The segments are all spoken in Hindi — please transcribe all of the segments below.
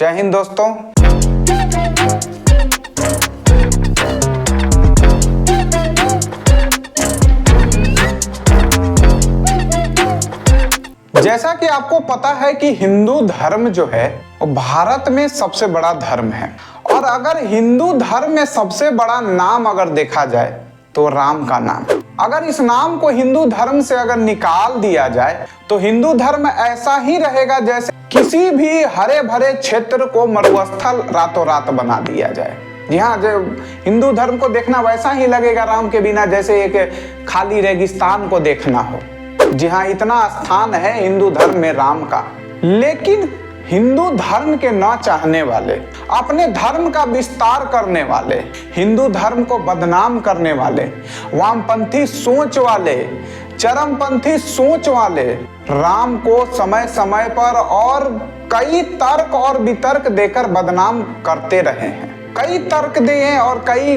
जय हिंद दोस्तों। जैसा कि आपको पता है कि हिंदू धर्म जो है वो भारत में सबसे बड़ा धर्म है, और अगर हिंदू धर्म में सबसे बड़ा नाम अगर देखा जाए तो राम का नाम। अगर इस नाम को हिंदू धर्म से अगर निकाल दिया जाए तो हिंदू धर्म ऐसा ही रहेगा जैसे किसी भी हरे भरे क्षेत्र को मरुस्थल रातों रात बना दिया जाए। जी हाँ, जो हिंदू धर्म को देखना वैसा ही लगेगा राम के बिना जैसे एक खाली रेगिस्तान को देखना हो। जी हाँ, इतना स्थान है हिंदू धर्म में राम का। लेकिन हिंदू धर्म के न चाहने वाले, अपने धर्म का विस्तार करने वाले, हिंदू धर्म को बदनाम करने वाले, वामपंथी सोच वाले, चरमपंथी सोच वाले राम को समय समय पर और कई तर्क और वितर्क देकर बदनाम करते रहे हैं। कई तर्क दिए और कई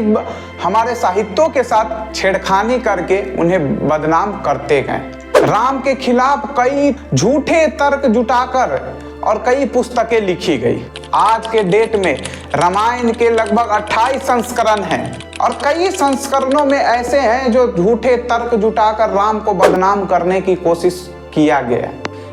हमारे साहित्यों के साथ छेड़खानी करके उन्हें बदनाम करते गए। राम के खिलाफ कई झूठे तर्क जुटाकर और कई पुस्तकें लिखी गई। आज के डेट में रामायण के लगभग 28 संस्करण हैं, और कई संस्करणों में ऐसे हैं जो झूठे तर्क जुटाकर राम को बदनाम करने की कोशिश किया गया।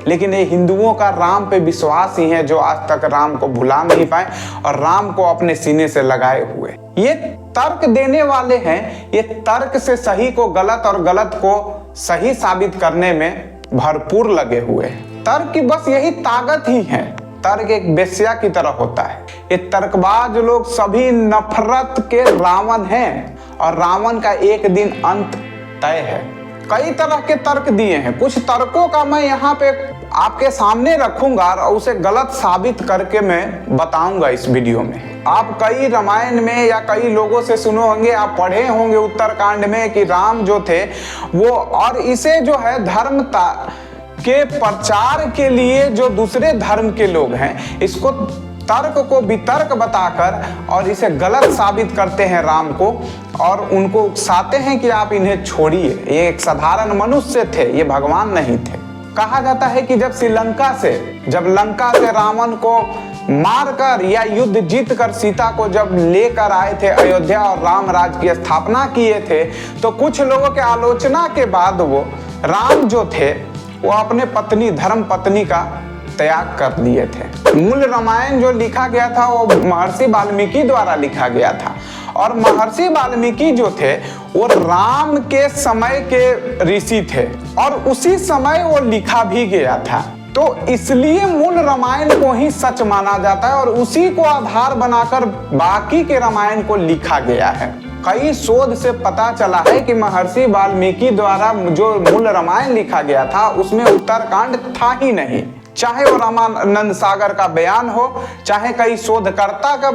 लेकिन ये हिंदुओं का राम पे विश्वास ही है जो आज तक राम को भुला नहीं पाए और राम को अपने सीने से लगाए हुए। ये तर्क देने वाले हैं, ये तर्क से सही को गलत और गलत को सही साबित करने में भरपूर लगे हुए हैं। तर्क की बस यही ताकत ही है। तर्क एक वेश्या की तरह होता है। ये तर्कबाज लोग सभी नफरत के रावण हैं, और रावण का एक दिन अंत तय है। कई तरह के तर्क दिए हैं, कुछ तर्कों का मैं यहाँ पे आपके सामने रखूंगा और उसे गलत साबित करके मैं बताऊंगा इस वीडियो में। आप कई रामायण में या कई लोगों से सुने होंगे, आप पढ़े होंगे उत्तरकांड में कि राम जो थे वो, और इसे जो है धर्म के प्रचार के लिए जो दूसरे धर्म के लोग हैं इसको तर्क को वितर्क बताकर और इसे गलत साबित करते हैं राम को, और उनको उकसाते हैं कि आप इन्हें छोड़िए, ये एक साधारण मनुष्य थे, ये भगवान नहीं थे। कहा जाता है कि जब लंका से रावण को मारकर या युद्ध जीत कर सीता को जब लेकर आए थे अयोध्या और राम राज्य की स्थापना किए थे, तो कुछ लोगों के आलोचना के बाद वो राम जो थे वो अपने पत्नी धर्म पत्नी का त्याग कर दिए थे। मूल रामायण जो लिखा गया था वो महर्षि वाल्मीकि द्वारा लिखा गया था, और महर्षि वाल्मीकि जो थे वो राम के समय के ऋषि थे और उसी समय वो लिखा भी गया था। तो इसलिए मूल रामायण को ही सच माना जाता है और उसी को आधार बनाकर बाकी के रामायण को लिखा गया है। कई शोध से पता चला है कि महर्षि वाल्मीकि द्वारा जो मूल रामायण लिखा गया था उसमें उत्तरकांड था ही नहीं। चाहे वो रामानंद सागर का बयान हो, चाहे कई शोधकर्ता का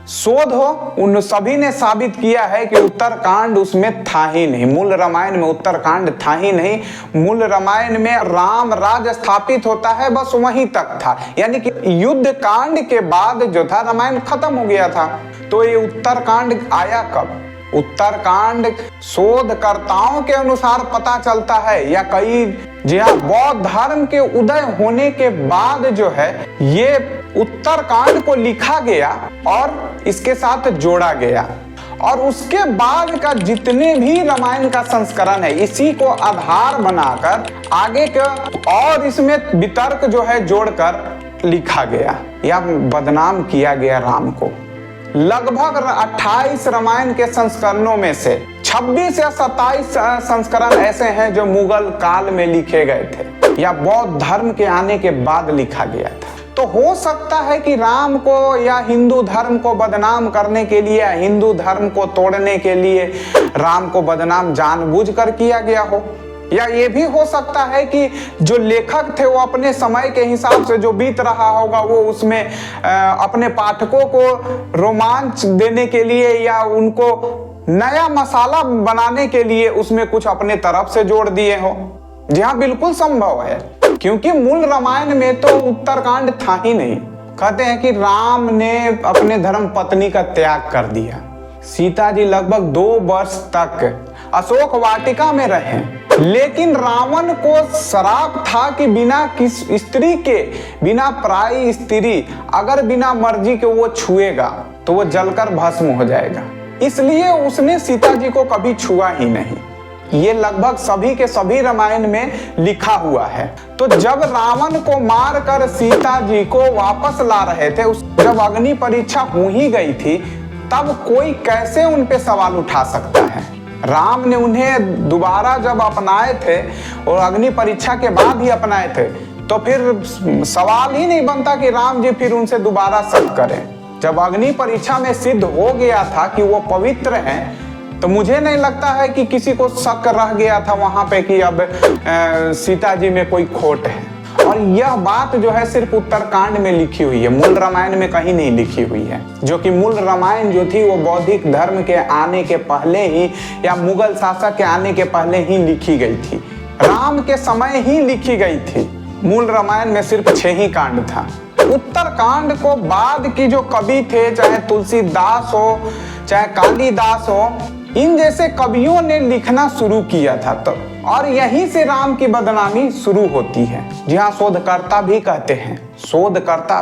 शोध हो, उन सभी ने साबित किया है कि उत्तरकांड उसमें था ही नहीं। मूल रामायण में उत्तरकांड था ही नहीं। मूल रामायण में राम राज्य स्थापित होता है, बस वहीं तक था, यानी कि युद्ध कांड के बाद जो था रामायण खत्म हो गया था। तो ये उत्तरकांड आया कब? उत्तरकांड शोधकर्ताओं के अनुसार पता चलता है, या कई जी हाँ बौद्ध धर्म के उदय होने के बाद जो है ये उत्तरकांड को लिखा गया और इसके साथ जोड़ा गया, और उसके बाद का जितने भी रामायण का संस्करण है इसी को आधार बनाकर आगे का और इसमें वितर्क जो है जोड़कर लिखा गया या बदनाम किया गया राम को। लगभग 28 रामायण के संस्करणों में से 26 या 27 संस्करण ऐसे हैं जो मुगल काल में लिखे गए थे या बौद्ध धर्म के आने के बाद लिखा गया था। तो हो सकता है कि राम को या हिंदू धर्म को बदनाम करने के लिए, हिंदू धर्म को तोड़ने के लिए राम को बदनाम जानबूझकर किया गया हो, या ये भी हो सकता है कि जो लेखक थे वो अपने समय के हिसाब से जो बीत रहा होगा वो उसमें अपने पाठकों को रोमांच देने के लिए या उनको नया मसाला बनाने के लिए उसमें कुछ अपने तरफ से जोड़ दिए हो। जी हाँ, बिल्कुल संभव है, क्योंकि मूल रामायण में तो उत्तरकांड था ही नहीं। कहते हैं कि राम ने अपने धर्म पत्नी का त्याग कर दिया। सीता जी लगभग 2 वर्ष तक अशोक वाटिका में रहें। लेकिन रावण को श्राप था कि बिना किस स्त्री के, बिना पराई स्त्री अगर बिना मर्जी के वो छुएगा तो वो जलकर भस्म हो जाएगा। इसलिए उसने सीता जी को कभी छुआ ही नहीं। ये लगभग सभी के सभी रामायण में लिखा हुआ है। तो जब रावण को मारकर सीता जी को वापस ला रहे थे, जब अग्नि परीक्षा हो ही गई थी, तब कोई कैसे उन पे सवाल उठा सकता है। राम ने उन्हें दोबारा जब अपनाए थे और अग्नि परीक्षा के बाद ही अपनाए थे, तो फिर सवाल ही नहीं बनता कि राम जी फिर उनसे दोबारा शक करें। जब अग्नि परीक्षा में सिद्ध हो गया था कि वो पवित्र हैं, तो मुझे नहीं लगता है कि किसी को शक रह गया था वहां पे कि अब सीता जी में कोई खोट है। और यह बात जो है सिर्फ उत्तरकांड में लिखी हुई है, मूल रामायण में कहीं नहीं लिखी हुई है। जो कि मूल रामायण जो थी वो बौद्धिक धर्म के आने के पहले ही या मुगल शासक के आने के पहले ही लिखी गई थी, राम के समय ही लिखी गई थी। मूल रामायण में सिर्फ 6 ही कांड था। उत्तरकांड को बाद की जो कवि थे, चाहे तुलसीदास हो चाहे कालिदास हो, इन जैसे कवियों ने लिखना शुरू किया था। तो और यहीं से राम की बदनामी शुरू होती है। जहाँ शोधकर्ता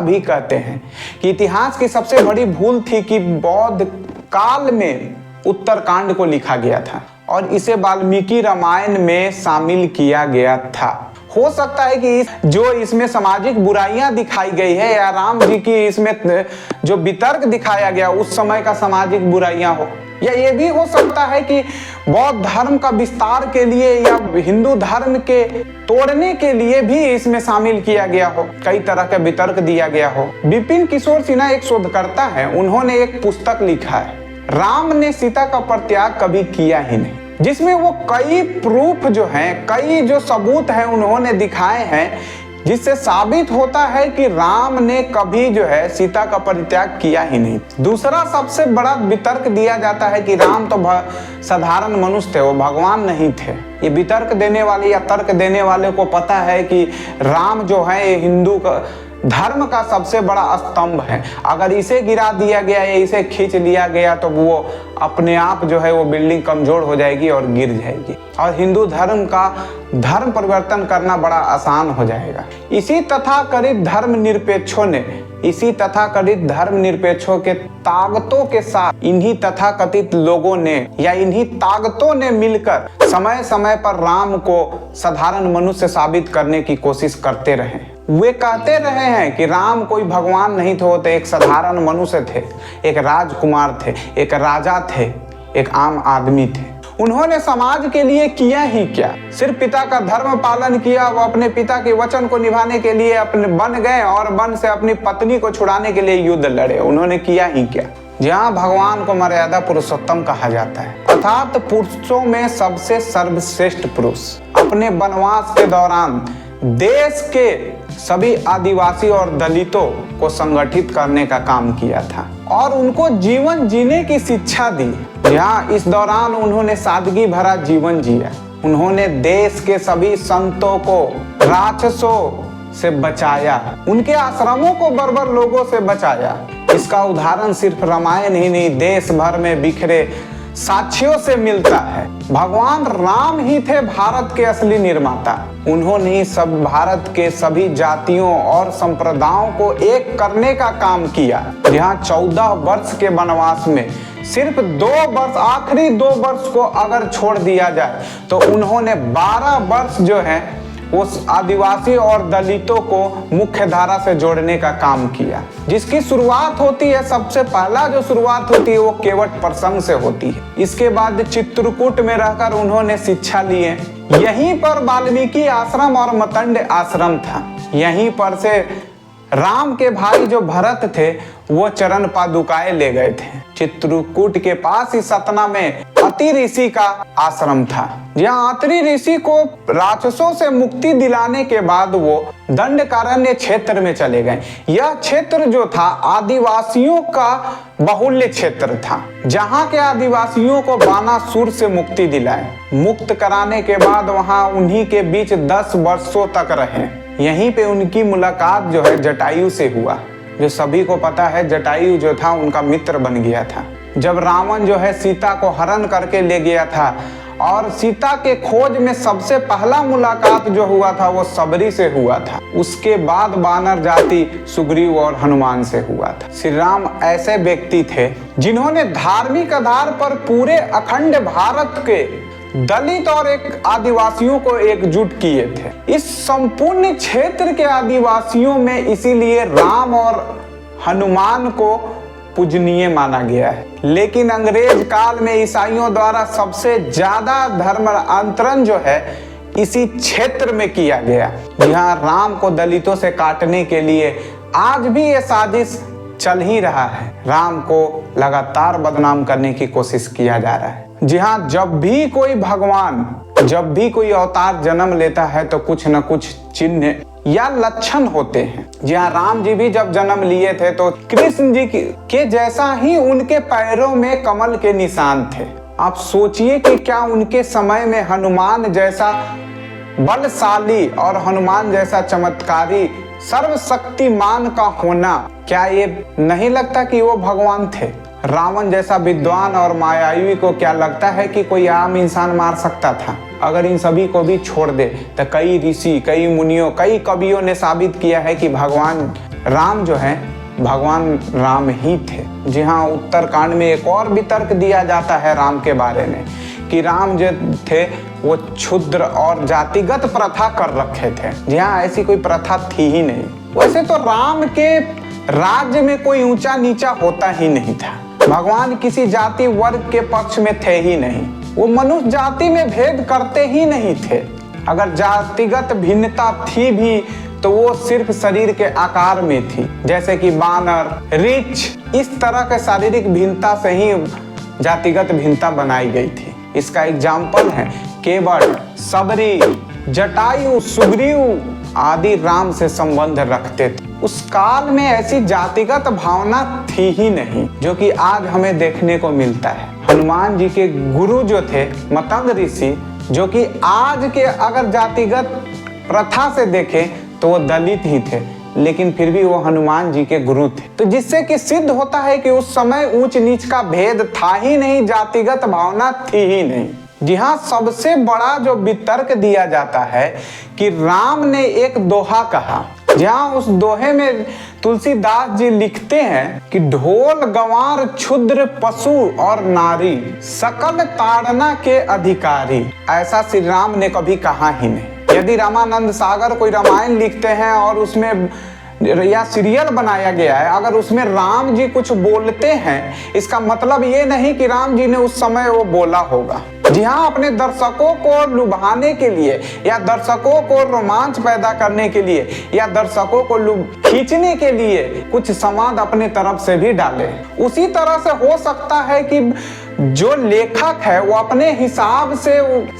भी कहते हैं कि इतिहास की सबसे बड़ी भूल थी कि बौद्ध काल में उत्तरकांड को लिखा गया था और इसे वाल्मीकि रामायण में शामिल किया गया था। हो सकता है कि जो इसमें सामाजिक बुराइयां दिखाई गई है या राम जी की इसमें जो वितर्क दिखाया गया उस समय का सामाजिक बुराइयां हो, या ये भी हो सकता है कि बौद्ध धर्म का विस्तार के लिए या हिंदू धर्म के तोड़ने के लिए भी इसमें शामिल किया गया हो, कई तरह का वितर्क दिया गया हो। विपिन किशोर सिन्हा एक शोधकर्ता है, उन्होंने एक पुस्तक लिखा है, राम ने सीता का परित्याग कभी किया ही नहीं, जिसमें वो कई प्रूफ जो हैं, कई जो सबूत हैं उन्होंने दिखाए हैं, जिससे साबित होता है कि राम ने कभी जो है सीता का परित्याग किया ही नहीं। दूसरा सबसे बड़ा वितर्क दिया जाता है कि राम तो साधारण मनुष्य थे, वो भगवान नहीं थे। ये वितर्क देने वाले या तर्क देने वाले को पता है कि राम जो है हिंदू का धर्म का सबसे बड़ा स्तंभ है। अगर इसे गिरा दिया गया या इसे खींच लिया गया तो वो अपने आप जो है वो बिल्डिंग कमजोर हो जाएगी और गिर जाएगी और हिंदू धर्म का धर्म परिवर्तन करना बड़ा आसान हो जाएगा। इसी तथाकथित धर्म निरपेक्षों के ताकतों के साथ इन्हीं तथाकथित लोगों ने या इन्हीं ताकतों ने मिलकर समय समय पर राम को साधारण मनुष्य साबित करने की कोशिश करते रहे। वे कहते रहे हैं कि राम कोई भगवान नहीं थे, वो तो एक साधारण मनुष्य थे, एक राजकुमार थे, एक राजा थे, एक आम आदमी थे। उन्होंने समाज के लिए किया ही क्या, सिर्फ पिता का धर्म पालन किया। वो अपने पिता के वचन को निभाने के लिए अपने वन गए और वन से अपनी पत्नी को छुड़ाने के लिए युद्ध लड़े। उन्होंने किया ही क्या। जहाँ भगवान को मर्यादा पुरुषोत्तम कहा जाता है, अर्थात पुरुषों में सबसे सर्वश्रेष्ठ पुरुष, अपने वनवास के दौरान देश के सभी आदिवासी और दलितों को संगठित करने का काम किया था और उनको जीवन जीने की शिक्षा दी। यहाँ इस दौरान उन्होंने सादगी भरा जीवन जिया। उन्होंने देश के सभी संतों को राक्षसों से बचाया, उनके आश्रमों को बर्बर लोगों से बचाया। इसका उदाहरण सिर्फ रामायण ही नहीं, देश भर में बिखरे साक्ष्यों से मिलता है। भगवान राम ही थे भारत के असली निर्माता। उन्होंने ही सब भारत के सभी जातियों और संप्रदायों को एक करने का काम किया। यहाँ 14 वर्ष के वनवास में सिर्फ 2 वर्ष, आखिरी 2 वर्ष को अगर छोड़ दिया जाए तो उन्होंने 12 वर्ष जो है उस आदिवासी और दलितों को मुख्य धारा से जोड़ने का काम किया। जिसकी शुरुआत होती है, सबसे पहला जो शुरुआत होती है वो केवट प्रसंग से होती है। इसके बाद चित्रकूट में रहकर उन्होंने शिक्षा लिए। यहीं पर वाल्मीकि आश्रम और मतंड आश्रम था। यहीं पर से राम के भाई जो भरत थे वो चरण पादुकाएं ले गए थे। चित्रकूट के पास ही सतना में अत्रि ऋषि का आश्रम था। जहाँ अत्रि ऋषि को राक्षसों से मुक्ति दिलाने के बाद वो दंडकारण्य क्षेत्र में चले गए। यह क्षेत्र जो था आदिवासियों का बहुल्य क्षेत्र था, जहाँ के आदिवासियों को बानासुर से मुक्ति दिलाए। मुक्त कराने के बाद वहाँ उन्हीं के बीच 10 वर्षों तक रहे। यहीं पे उनकी मुलाकात जो है जटायु से हुआ। जो सभी को पता है जटायु जो था उनका मित्र बन गया था। जब रावण जो है सीता को हरण करके ले गया था और सीता के खोज में सबसे पहला मुलाकात जो हुआ था वो सबरी से हुआ था। उसके बाद वानर जाति सुग्रीव और हनुमान से हुआ था। श्री राम ऐसे व्यक्ति थे जिन्होंने धार्मिक आधार पर पूरे अखंड भारत के दलित और एक आदिवासियों को एकजुट किए थे। इस संपूर्ण क्षेत्र के आदिवासियों में इसीलिए राम और हनुमान को पूजनीय माना गया है। लेकिन अंग्रेज काल में ईसाइयों द्वारा सबसे ज्यादा धर्मांतरण जो है इसी क्षेत्र में किया गया। यहाँ राम को दलितों से काटने के लिए आज भी ये साजिश चल ही रहा है। राम को लगातार बदनाम करने की कोशिश किया जा रहा है। जी हाँ, जब भी कोई भगवान, जब भी कोई अवतार जन्म लेता है तो कुछ न कुछ चिन्ह या लक्षण होते हैं। जी हाँ, राम जी भी जब जन्म लिए थे तो कृष्ण जी के जैसा ही उनके पैरों में कमल के निशान थे। आप सोचिए कि क्या उनके समय में हनुमान जैसा बलशाली और हनुमान जैसा चमत्कारी सर्वशक्तिमान का होना, क्या ये नहीं लगता कि वो भगवान थे? रावण जैसा विद्वान और मायावी को क्या लगता है कि कोई आम इंसान मार सकता था? अगर इन सभी को भी छोड़ दे तो कई ऋषि, कई मुनियों, कई कवियों ने साबित किया है कि भगवान राम जो है भगवान राम ही थे। जी हाँ, उत्तरकांड में एक और भी तर्क दिया जाता है राम के बारे में कि राम जो थे वो क्षुद्र और जातिगत प्रथा कर रखे थे। जी हाँ, ऐसी कोई प्रथा थी ही नहीं। वैसे तो राम के राज्य में कोई ऊंचा नीचा होता ही नहीं था। भगवान किसी जाति वर्ग के पक्ष में थे ही नहीं। वो मनुष्य जाति में भेद करते ही नहीं थे। अगर जातिगत भिन्नता थी भी तो वो सिर्फ शरीर के आकार में थी, जैसे कि बानर, रीछ, इस तरह के शारीरिक भिन्नता से ही जातिगत भिन्नता बनाई गई थी। इसका एग्जाम्पल है केवट, सबरी, जटायु, सुग्रीव आदि राम से संबंध रखते थे। उस काल में ऐसी जातिगत भावना थी ही नहीं जो कि आज हमें देखने को मिलता है। हनुमान जी के गुरु जो थे मतंग ऋषि, जो कि आज के अगर जातिगत प्रथा से देखें तो वो दलित ही थे, लेकिन फिर भी वो हनुमान जी के गुरु थे। तो जिससे कि सिद्ध होता है कि उस समय ऊंच नीच का भेद था ही नहीं, जातिगत भावना थी ही नहीं। जी हाँ, सबसे बड़ा जो वितर्क दिया जाता है कि राम ने एक दोहा कहा, जहाँ उस दोहे में तुलसीदास जी लिखते हैं कि ढोल गंवार क्षुद्र पशु और नारी सकल ताड़ना के अधिकारी। ऐसा श्री राम ने कभी कहा ही नहीं। यदि रामानंद सागर कोई रामायण लिखते हैं और उसमें या सीरियल बनाया गया है, अगर उसमें राम जी कुछ बोलते हैं, इसका मतलब ये नहीं कि राम जी ने उस समय वो बोला होगा। जी हाँ, अपने दर्शकों को लुभाने के लिए या दर्शकों को रोमांच पैदा करने के लिए या दर्शकों को खींचने के लिए कुछ संवाद अपने तरफ से भी डाले। उसी तरह से हो सकता है कि जो लेखक है वो अपने हिसाब से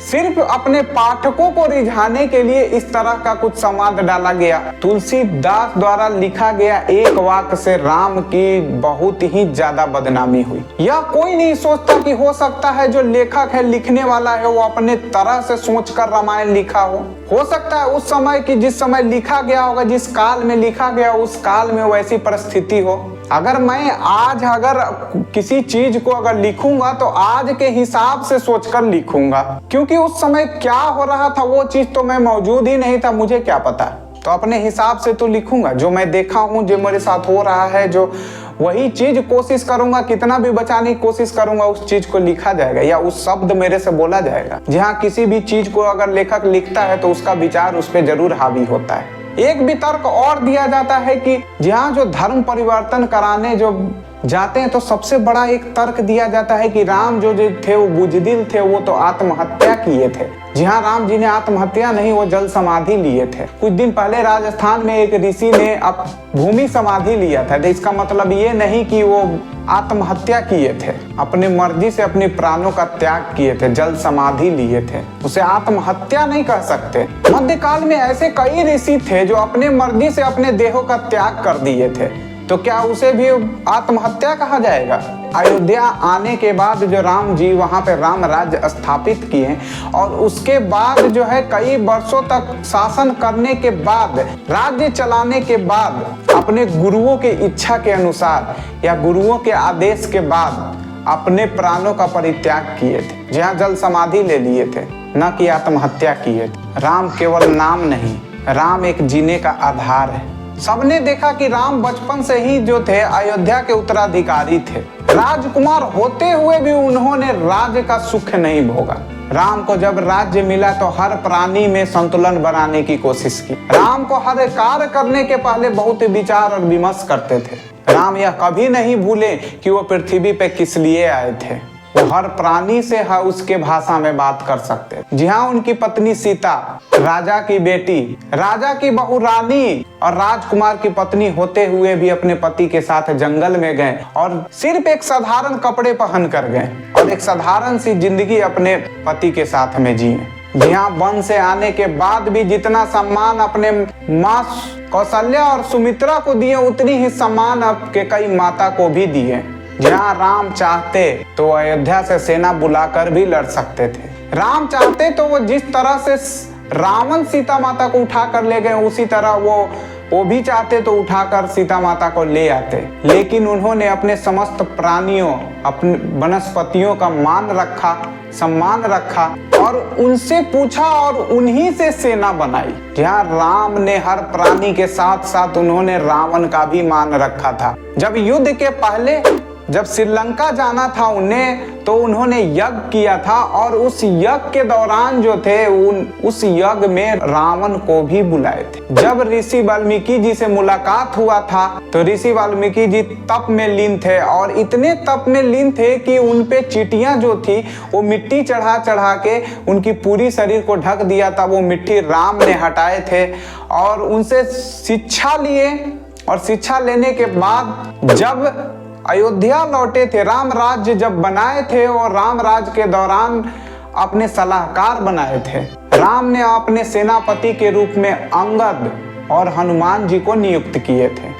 सिर्फ अपने पाठकों को रिझाने के लिए इस तरह का कुछ संवाद डाला गया। तुलसीदास द्वारा लिखा गया एक वाक्य से राम की बहुत ही ज्यादा बदनामी हुई। यह कोई नहीं सोचता कि हो सकता है जो लेखक है, लिखने वाला है, वो अपने तरह से सोचकर रामायण लिखा हो सकता है उस समय की जिस समय लिखा गया होगा, जिस काल में लिखा गया उस काल में वैसी परिस्थिति हो। अगर मैं आज अगर किसी चीज को अगर लिखूंगा तो आज के हिसाब से सोचकर लिखूंगा, क्योंकि उस समय क्या हो रहा था वो चीज तो मैं मौजूद ही नहीं था, मुझे क्या पता। तो अपने हिसाब से तो लिखूंगा, जो मैं देखा हूँ, जो मेरे साथ हो रहा है, जो वही चीज कोशिश करूंगा, कितना भी बचाने की कोशिश करूंगा, उस चीज को लिखा जाएगा या उस शब्द मेरे से बोला जाएगा। जहाँ किसी भी चीज को अगर लेखक लिखता है तो उसका विचार उस पर जरूर हावी होता है। एक भी तर्क और दिया जाता है कि जहाँ जो धर्म परिवर्तन कराने जो जाते हैं तो सबसे बड़ा एक तर्क दिया जाता है कि राम जो थे वो बुजदिल थे, वो तो आत्महत्या किए थे। जी हाँ, राम जी ने आत्महत्या नहीं, वो जल समाधि लिए थे। कुछ दिन पहले राजस्थान में एक ऋषि ने भूमि समाधि लिया था। तो इसका मतलब ये नहीं कि वो आत्महत्या किए थे, अपने मर्जी से अपने प्राणों का त्याग किए थे, जल समाधि लिए थे, उसे आत्महत्या नहीं कह सकते। मध्यकाल में ऐसे कई ऋषि थे जो अपने मर्जी से अपने देहों का त्याग कर दिए थे, तो क्या उसे भी आत्महत्या कहा जाएगा? अयोध्या आने के बाद जो राम जी वहाँ पे राम राज्य स्थापित किए और उसके बाद जो है कई वर्षों तक शासन करने के बाद, राज्य चलाने के बाद, अपने गुरुओं के इच्छा के अनुसार या गुरुओं के आदेश के बाद अपने प्राणों का परित्याग किए थे, जहाँ जल समाधि ले लिए थे, न कि आत्महत्या किए थे। राम केवल नाम नहीं, राम एक जीने का आधार है। सबने देखा कि राम बचपन से ही जो थे अयोध्या के उत्तराधिकारी थे। राजकुमार होते हुए भी उन्होंने राज्य का सुख नहीं भोगा। राम को जब राज्य मिला तो हर प्राणी में संतुलन बनाने की कोशिश की। राम को हर कार्य करने के पहले बहुत विचार और विमर्श करते थे। राम यह कभी नहीं भूले कि वो पृथ्वी पे किस लिए आए थे। वो हर प्राणी से उसके भाषा में बात कर सकते। जी हाँ, उनकी पत्नी सीता, राजा की बेटी, राजा की बहू रानी और राजकुमार की पत्नी होते हुए भी अपने पति के साथ जंगल में गए और सिर्फ एक साधारण कपड़े पहन कर गए और एक साधारण सी जिंदगी अपने पति के साथ में जिए। जी हाँ, वन से आने के बाद भी जितना सम्मान अपने माँ कौशल्या और सुमित्रा को दिए, उतनी ही सम्मान आपके कई माता को भी दिए। जहाँ राम चाहते तो अयोध्या से सेना बुलाकर भी लड़ सकते थे। राम चाहते तो वो जिस तरह से रावण सीता माता को उठा कर ले गए, उसी तरह वो भी चाहते तो उठाकर सीता माता को ले आते। लेकिन उन्होंने अपने समस्त प्राणियों, अपने वनस्पतियों का मान रखा, सम्मान रखा और उनसे पूछा और उन्हीं से सेना बनाई। जहाँ राम ने हर प्राणी के साथ साथ उन्होंने रावण का भी मान रखा था। जब युद्ध के पहले जब श्रीलंका जाना था उन्हें, तो उन्होंने यज्ञ किया था और उस यज्ञ के दौरान जो थे उस यज्ञ में रावण को भी बुलाए थे। जब ऋषि वाल्मीकि जी से मुलाकात हुआ था तो ऋषि वाल्मीकि जी तप में लीन थे और इतने तप में लीन थे कि उन पे चींटियां जो थी वो मिट्टी चढ़ा चढ़ा के उनकी पूरी शरीर को ढक दिया था। वो मिट्टी राम ने हटाए थे और उनसे शिक्षा लिए और शिक्षा लेने के बाद जब अयोध्या लौटे थे, राम राज्य जब बनाए थे और राम राज्य के दौरान अपने सलाहकार बनाए थे। राम ने अपने सेनापति के रूप में अंगद और हनुमान जी को नियुक्त किए थे।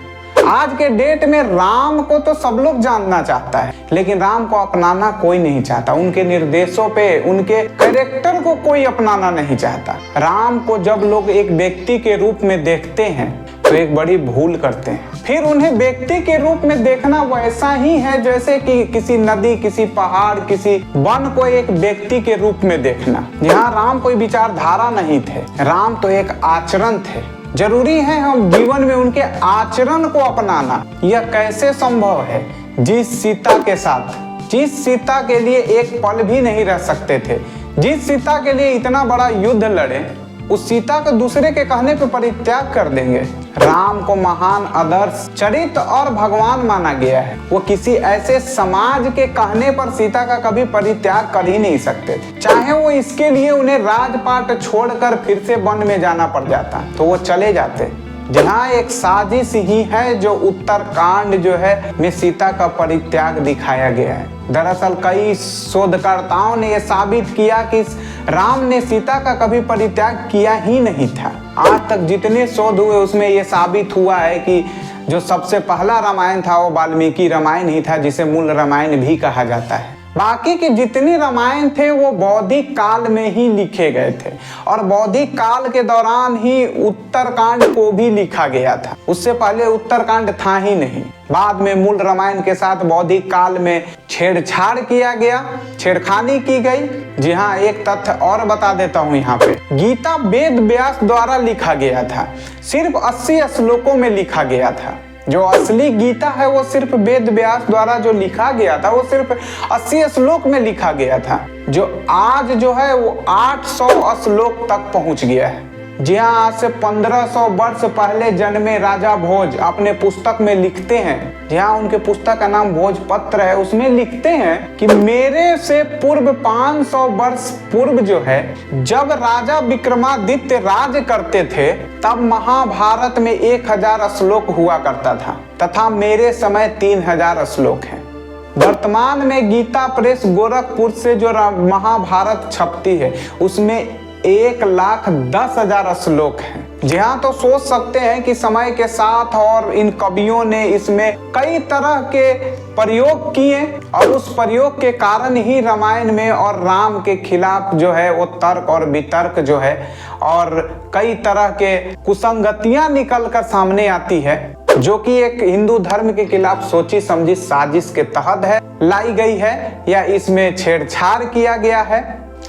आज के डेट में राम को तो सब लोग जानना चाहता है, लेकिन राम को अपनाना कोई नहीं चाहता। उनके निर्देशों पे, उनके कैरेक्टर को कोई अपनाना नहीं चाहता। राम को जब लोग एक व्यक्ति के रूप में देखते हैं तो एक बड़ी भूल करते हैं। फिर उन्हें व्यक्ति के रूप में देखना वैसा ही है जैसे कि किसी नदी, किसी पहाड़, किसी वन को एक व्यक्ति के रूप में देखना। यहाँ राम कोई विचारधारा नहीं थे, राम तो एक आचरण थे। जरूरी है हम जीवन में उनके आचरण को अपनाना। यह कैसे संभव है? जिस सीता के साथ, जिस सीता के लिए एक पल भी नहीं रह सकते थे, जिस सीता के लिए इतना बड़ा युद्ध लड़े, उस सीता को दूसरे के कहने पर परित्याग कर देंगे। राम को महान आदर्श, चरित्र और भगवान माना गया है। वो किसी ऐसे समाज के कहने पर सीता का कभी परित्याग कर ही नहीं सकते थे। चाहे वो इसके लिए उन्हें राजपाट छोड़कर फिर से वन में जाना पड़ जाता तो वो चले जाते। जहाँ एक साजिश ही है जो उत्तरकांड जो है में सीता का परित्याग दिखाया गया है। दरअसल कई शोधकर्ताओं ने यह साबित किया कि राम ने सीता का कभी परित्याग किया ही नहीं था। आज तक जितने शोध हुए उसमें यह साबित हुआ है कि जो सबसे पहला रामायण था वो वाल्मीकि रामायण ही था, जिसे मूल रामायण भी कहा जाता है। बाकी के जितने रामायण थे वो बौद्धिक काल में ही लिखे गए थे और बौद्धिक काल के दौरान ही उत्तरकांड को भी लिखा गया था। उससे पहले उत्तरकांड था ही नहीं। बाद में मूल रामायण के साथ बौद्धिक काल में छेड़छाड़ किया गया, छेड़खानी की गई। जी हाँ, एक तथ्य और बता देता हूँ यहाँ पे। गीता वेद व्यास द्वारा लिखा गया था, सिर्फ 80 श्लोकों में लिखा गया था। जो असली गीता है वो सिर्फ वेद व्यास द्वारा जो लिखा गया था वो सिर्फ 80 श्लोक में लिखा गया था। जो आज जो है वो 800 श्लोक तक पहुंच गया है। जी हाँ, आज से 1500 वर्ष पहले जन्मे राजा भोज अपने पुस्तक में लिखते हैं, जी हाँ, उनके पुस्तक का नाम भोजपत्र है, उसमें लिखते हैं कि मेरे से पूर्व 500 वर्ष पूर्व जो है, जब राजा विक्रमादित्य राज करते थे तब महाभारत में 1000 श्लोक हुआ करता था तथा मेरे समय 3000 श्लोक हैं। वर्तमान में गीता प्रेस गोरखपुर से जो महाभारत छपती है उसमें 1,10,000 श्लोक हैं। जी हाँ, तो सोच सकते हैं कि समय के साथ और इन कवियों ने इसमें कई तरह के प्रयोग किए और उस प्रयोग के कारण ही रामायण में और राम के खिलाफ जो है वो तर्क और वितर्क जो है और कई तरह के कुसंगतियां निकल कर सामने आती है। जो कि एक हिंदू धर्म के खिलाफ सोची समझी साजिश के तहत है लाई गई है या इसमें छेड़छाड़ किया गया है।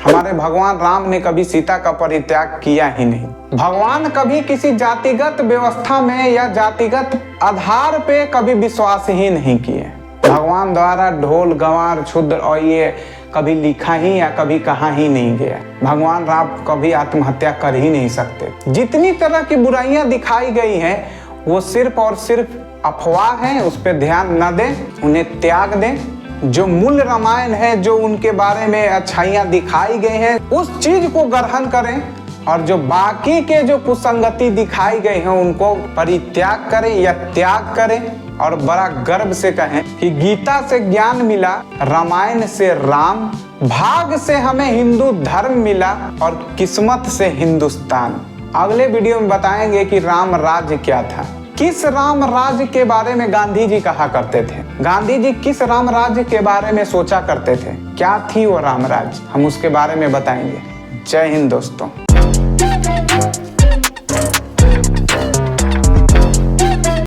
हमारे भगवान राम ने कभी सीता का परित्याग किया ही नहीं। भगवान कभी किसी जातिगत व्यवस्था में या जातिगत आधार पे कभी विश्वास ही नहीं किए। भगवान द्वारा ढोल गंवार क्षुद्र और ये कभी लिखा ही या कभी कहा ही नहीं गया। भगवान राम कभी आत्महत्या कर ही नहीं सकते। जितनी तरह की बुराइयां दिखाई गई हैं वो सिर्फ और सिर्फ अफवाह है। उस पर ध्यान न दें, उन्हें त्याग दें। जो मूल रामायण है, जो उनके बारे में अच्छाइयां दिखाई गई हैं, उस चीज को ग्रहण करें और जो बाकी के जो कुसंगति दिखाई गई हैं उनको परित्याग करें या त्याग करें और बड़ा गर्व से कहें कि गीता से ज्ञान मिला, रामायण से राम, भाग से हमें हिंदू धर्म मिला और किस्मत से हिंदुस्तान। अगले वीडियो में बताएंगे कि राम राज्य क्या था, किस राम राज्य के बारे में गांधी जी कहा करते थे, गांधी जी किस राम राज्य के बारे में सोचा करते थे, क्या थी वो राम राज्य, हम उसके बारे में बताएंगे। जय हिंद दोस्तों।